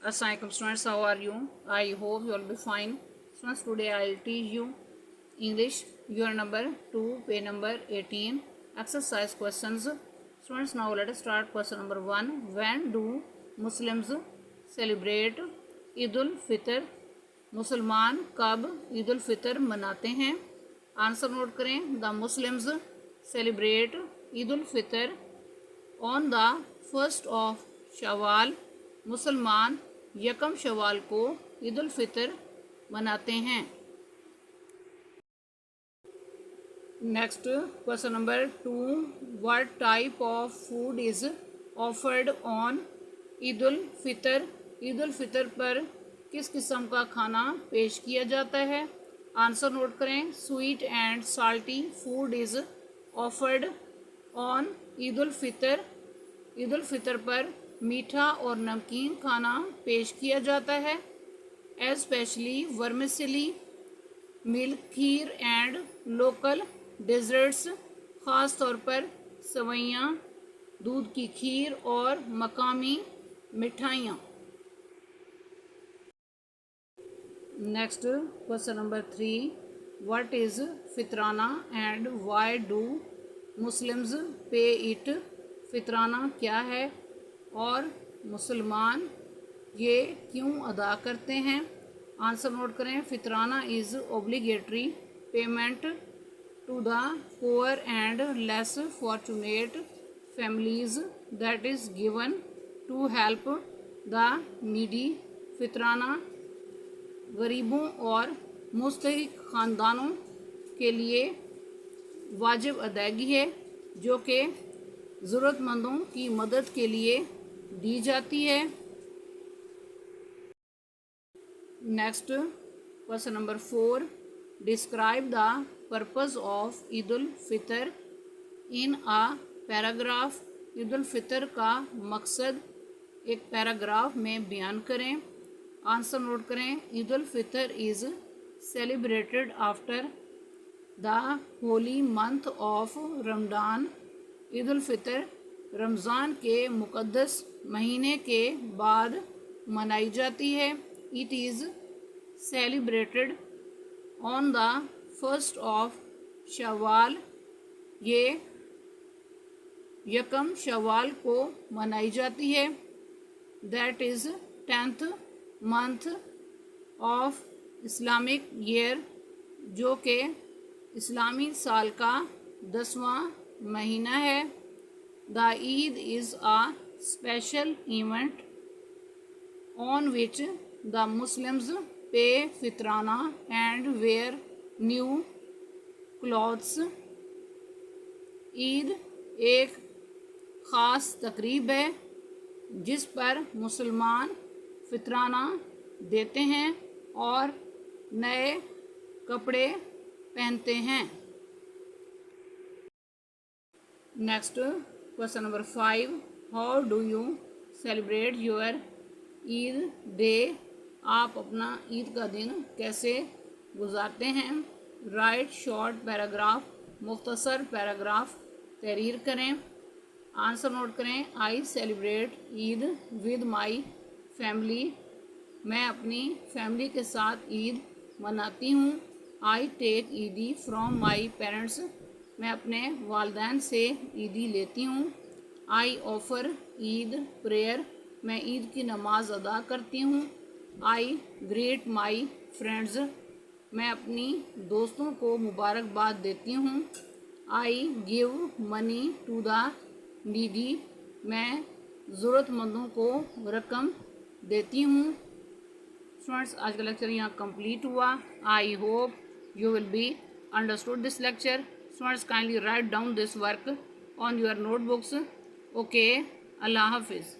Assalamualaikum students, how are you? I hope you all be fine. Students, today I will teach you English, year number 2, page number 18, exercise questions. Students, now let us start question number 1. When do Muslims celebrate Eid ul-Fitr? मुसलमान कब ईद उल फितर मनाते हैं? Answer note करें. The Muslims celebrate Eid ul Fitr on the 1st of Shawwal. मुसलमान यकम शवाल को ईद उल फितर मनाते हैं. Next question number 2. What type of food is offered on Eid ul Fitr? Eid ul Fitr पर किस किस्म का खाना पेश किया जाता है? आंसर नोट करें. Sweet and salty food is offered on Eid ul Fitr. Eid ul Fitr पर मीठा और नमकीन खाना पेश किया जाता है. Especially vermicelli, milk, kheer and local desserts. ख़ास तौर पर सवैयाँ, दूध की खीर और मकामी मिठाइयाँ. Next question number 3. What is फितराना and why do Muslims पे इट? फितराना क्या है और मुसलमान ये क्यों अदा करते हैं? आंसर नोट करें. Fitrana is obligatory payment to the poor and less fortunate families that is given to help the needy. फितराना गरीबों और मुस्तहिक ख़ानदानों के लिए वाजिब अदायगी है जो कि ज़रूरतमंदों की मदद के लिए दी जाती है. Next question number 4. Describe the purpose of Eid ul Fitr in a paragraph. Eid ul Fitr का मकसद एक पैराग्राफ में बयान करें. आंसर नोट करें. Eid ul Fitr is celebrated after the holy month of Ramzan. Eid ul Fitr Ramzan के मुक़द्दस महीने के बाद मनाई जाती है. It is celebrated on the 1st of Shawwal. ये यकम शवाल को मनाई जाती है. That is 10th month of Islamic year, जो कि इस्लामी साल का 10वां महीना है. The Eid is a special event on which the Muslims pay Fitrana and where new clothes. Eid एक ख़ास तकरीब है जिस पर मुसलमान फितराना देते हैं और नए कपड़े पहनते हैं. Next question number 5. How do you celebrate your Eid day? आप अपना ईद का दिन कैसे गुजारते हैं? Right short paragraph. मुख्तसर पैराग्राफ तहरीर करें. आंसर नोट करें. I celebrate Eid with my family. मैं अपनी फैमिली के साथ ईद मनाती हूँ. आई टेक ईदी फ्रॉम माई पेरेंट्स. मैं अपने वालिदैन से ईदी लेती हूँ. आई ऑफ़र ईद प्रेयर. मैं ईद की नमाज अदा करती हूँ. I greet my friends. मैं अपनी दोस्तों को मुबारकबाद देती हूँ. I give money to the needy. मैं ज़रूरतमंदों को रकम देती हूँ. स्टूडेंट्स, आज का लेक्चर यहाँ कंप्लीट हुआ. I hope you will be understood this lecture. Students, kindly write down this work on your notebooks. Okay, Allah Hafiz.